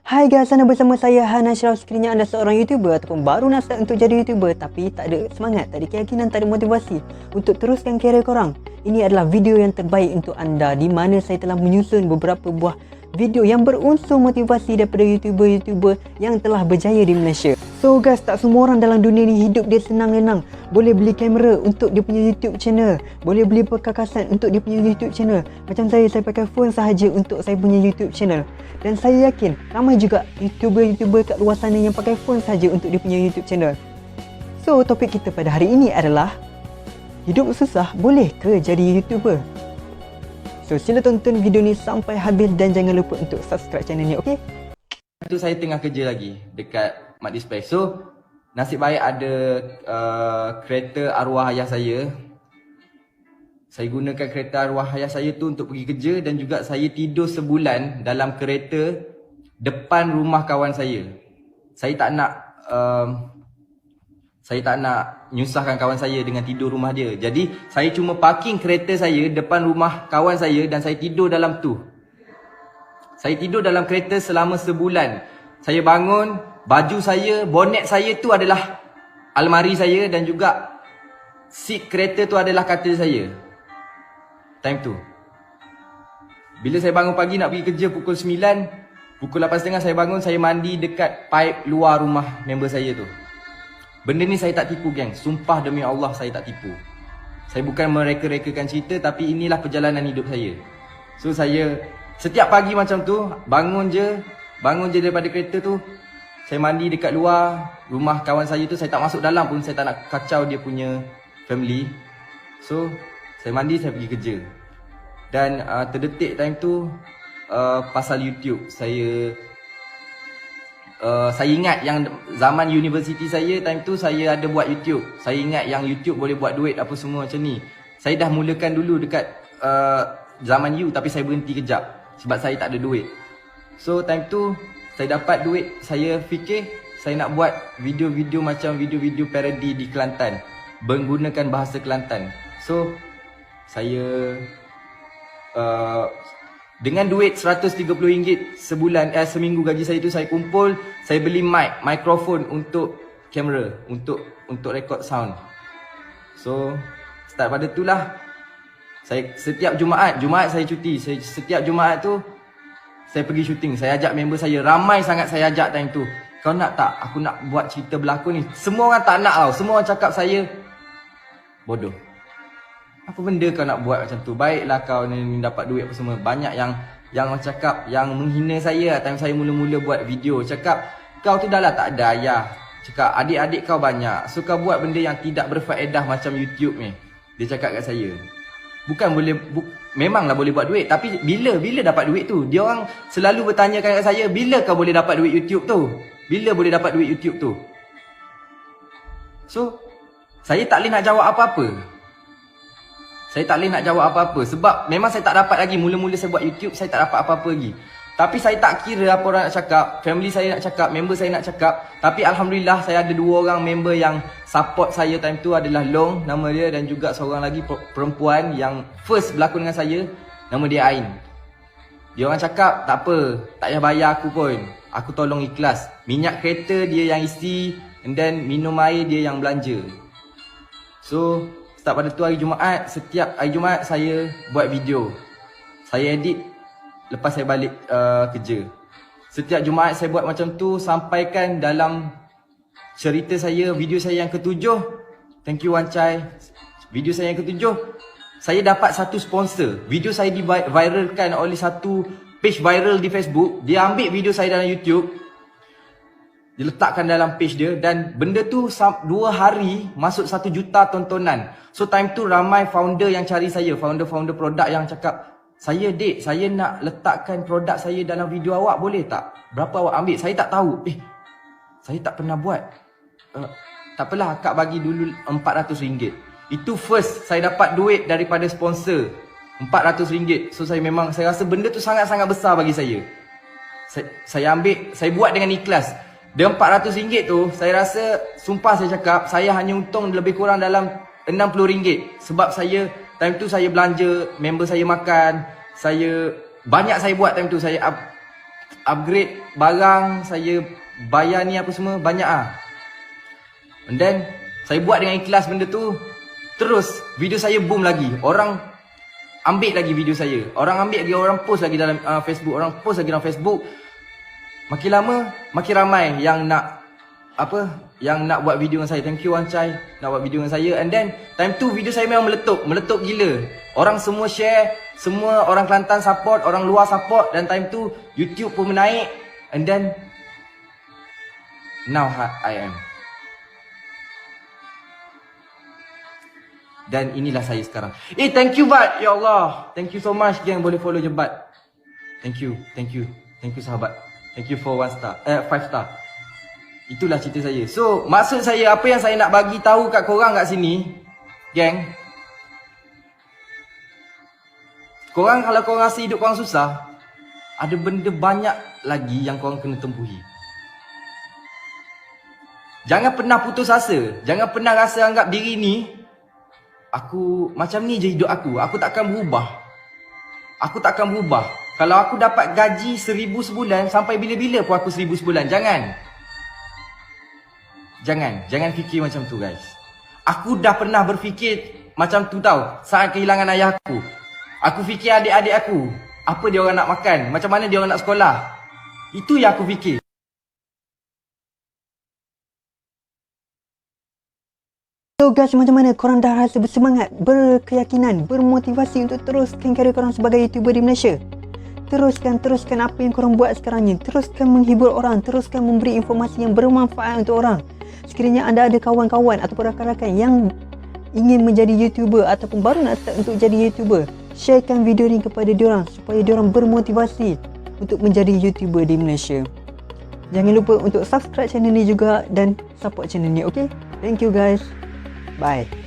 Hai guys, anda bersama saya Hana Ashraf. Sekiranya anda seorang YouTuber ataupun baru nak start untuk jadi YouTuber tapi tak ada semangat, tak ada keyakinan, tak ada motivasi untuk teruskan kerjaya korang, ini adalah video yang terbaik untuk anda, di mana saya telah menyusun beberapa buah video yang berunsur motivasi daripada YouTuber-YouTuber yang telah berjaya di Malaysia. So guys, tak semua orang dalam dunia ni hidup dia senang-senang. Boleh beli kamera untuk dia punya YouTube channel, boleh beli perkakasan untuk dia punya YouTube channel. Macam saya pakai phone sahaja untuk saya punya YouTube channel. Dan saya yakin ramai juga YouTuber-YouTuber kat luar sana yang pakai phone sahaja untuk dia punya YouTube channel. So topik kita pada hari ini adalah, hidup susah boleh ke jadi YouTuber? So sila tonton video ni sampai habis dan jangan lupa untuk subscribe channel ni, okey? Itu saya tengah kerja lagi dekat Mat Display. So nasib baik ada kereta arwah ayah saya. Saya gunakan kereta arwah ayah saya tu untuk pergi kerja, dan juga saya tidur sebulan dalam kereta depan rumah kawan saya. Saya tak nak nyusahkan kawan saya dengan tidur rumah dia. Jadi saya cuma parking kereta saya depan rumah kawan saya dan saya tidur dalam tu. Saya tidur dalam kereta selama sebulan. Saya bangun, baju saya, bonet saya tu adalah almari saya, dan juga seat kereta tu adalah katil saya. Time tu. Bila saya bangun pagi nak pergi kerja pukul 9, pukul 8.30 saya bangun, saya mandi dekat pipe luar rumah member saya tu. Benda ni saya tak tipu geng. Sumpah demi Allah saya tak tipu. Saya bukan mereka-rekakan cerita, tapi inilah perjalanan hidup saya. So saya setiap pagi macam tu, bangun je daripada kereta tu, saya mandi dekat luar rumah kawan saya tu. Saya tak masuk dalam pun, saya tak nak kacau dia punya family. So saya mandi, saya pergi kerja. Dan terdetik time tu pasal YouTube. Saya ingat yang zaman universiti saya, time tu saya ada buat YouTube. Saya ingat yang YouTube boleh buat duit apa semua macam ni. Saya dah mulakan dulu dekat zaman U, tapi saya berhenti kejap sebab saya tak ada duit. So time tu saya dapat duit, saya fikir saya nak buat video-video macam video-video parody di Kelantan, menggunakan bahasa Kelantan. So saya dengan duit RM130 sebulan, seminggu gaji saya tu saya kumpul, saya beli mikrofon untuk kamera, untuk record sound. So start pada tu lah. Saya setiap Jumaat saya cuti. Setiap Jumaat tu saya pergi syuting. Saya ajak member saya, ramai sangat saya ajak time tu. Kau nak tak aku nak buat cerita berlakon ni? Semua orang tak nak tau. Semua orang cakap saya bodoh. Apa benda kau nak buat macam tu? Baiklah kau ni dapat duit apa semua. Banyak yang cakap, yang menghina saya time saya mula-mula buat video. Cakap kau tu dah lah tak ada ayah. Cakap adik-adik kau banyak, so kau buat benda yang tidak berfaedah macam YouTube ni. Dia cakap kat saya. Bukan memanglah boleh buat duit, tapi bila dapat duit tu? Dia orang selalu bertanya kat saya, bila kau boleh dapat duit YouTube tu? Bila boleh dapat duit YouTube tu? So saya tak boleh nak jawab apa-apa. Sebab memang saya tak dapat lagi. Mula-mula saya buat YouTube, saya tak dapat apa-apa lagi. Tapi saya tak kira apa orang nak cakap, family saya nak cakap, member saya nak cakap. Tapi Alhamdulillah saya ada 2 orang member yang support saya time tu, adalah Long, nama dia, dan juga seorang lagi perempuan yang first berlakon dengan saya, nama dia Ain. Dia orang cakap, tak apa, tak payah bayar aku pun, aku tolong ikhlas. Minyak kereta dia yang isi, and then minum air dia yang belanja. So start pada tu hari Jumaat, setiap hari Jumaat saya buat video. Saya edit lepas saya balik kerja. Setiap Jumaat saya buat macam tu, sampaikan dalam cerita saya, video saya yang ke-7. Thank you Wan Chai. Video saya yang ke-7, saya dapat satu sponsor. Video saya diviralkan oleh satu page viral di Facebook. Dia ambil video saya dalam YouTube, dia letakkan dalam page dia, dan benda tu 2 hari masuk 1 juta tontonan. So time tu ramai founder yang cari saya, founder produk yang cakap, saya nak letakkan produk saya dalam video awak, boleh tak? Berapa awak ambil? Saya tak tahu. Saya tak pernah buat. Tak apalah, akak bagi dulu RM400. Itu first saya dapat duit daripada sponsor, RM400. So saya rasa benda tu sangat-sangat besar bagi saya. Saya ambil, saya buat dengan ikhlas. Dia RM400 tu, saya rasa, sumpah saya cakap, saya hanya untung lebih kurang dalam RM60. Sebab saya time tu saya belanja, member saya makan, banyak saya buat time tu. Saya upgrade barang, saya bayar ni apa semua, banyak ah. And then saya buat dengan ikhlas benda tu. Terus video saya boom lagi. Orang ambil lagi video saya. Orang ambil lagi, orang post lagi dalam Facebook, orang post lagi dalam Facebook. Makin lama makin ramai yang nak yang nak buat video dengan saya. Thank you Wan Chai nak buat video dengan saya. And then time tu video saya memang meletup gila. Orang semua share, semua orang Kelantan support, orang luar support, dan time tu YouTube pun menaik. And then now I am. Dan inilah saya sekarang. Thank you Bat. Ya Allah, thank you so much geng, boleh follow je Bat. Thank you sahabat. Thank you for 5 star. Itulah cerita saya. So, maksud saya, apa yang saya nak bagi tahu kat korang kat sini, geng. Korang kalau korang rasa hidup korang susah, ada benda banyak lagi yang korang kena tempuhi. Jangan pernah putus asa. Jangan pernah rasa anggap diri ni, aku macam ni je hidup aku. Aku takkan berubah. Kalau aku dapat gaji 1,000 sebulan, sampai bila-bila pun aku 1,000 sebulan. Jangan fikir macam tu guys. Aku dah pernah berfikir macam tu tau. Saat kehilangan ayah aku, aku fikir adik-adik aku, apa dia orang nak makan, macam mana dia orang nak sekolah. Itu yang aku fikir. So guys, macam mana korang dah rasa bersemangat, berkeyakinan, bermotivasi untuk teruskan karier korang sebagai YouTuber di Malaysia? Teruskan apa yang korang buat sekarang ni. Teruskan menghibur orang, teruskan memberi informasi yang bermanfaat untuk orang. Sekiranya anda ada kawan-kawan ataupun rakan-rakan yang ingin menjadi YouTuber ataupun baru nak start untuk jadi YouTuber, sharekan video ni kepada diorang supaya diorang bermotivasi untuk menjadi YouTuber di Malaysia. Jangan lupa untuk subscribe channel ni juga dan support channel ni, okay? Thank you guys. Bye.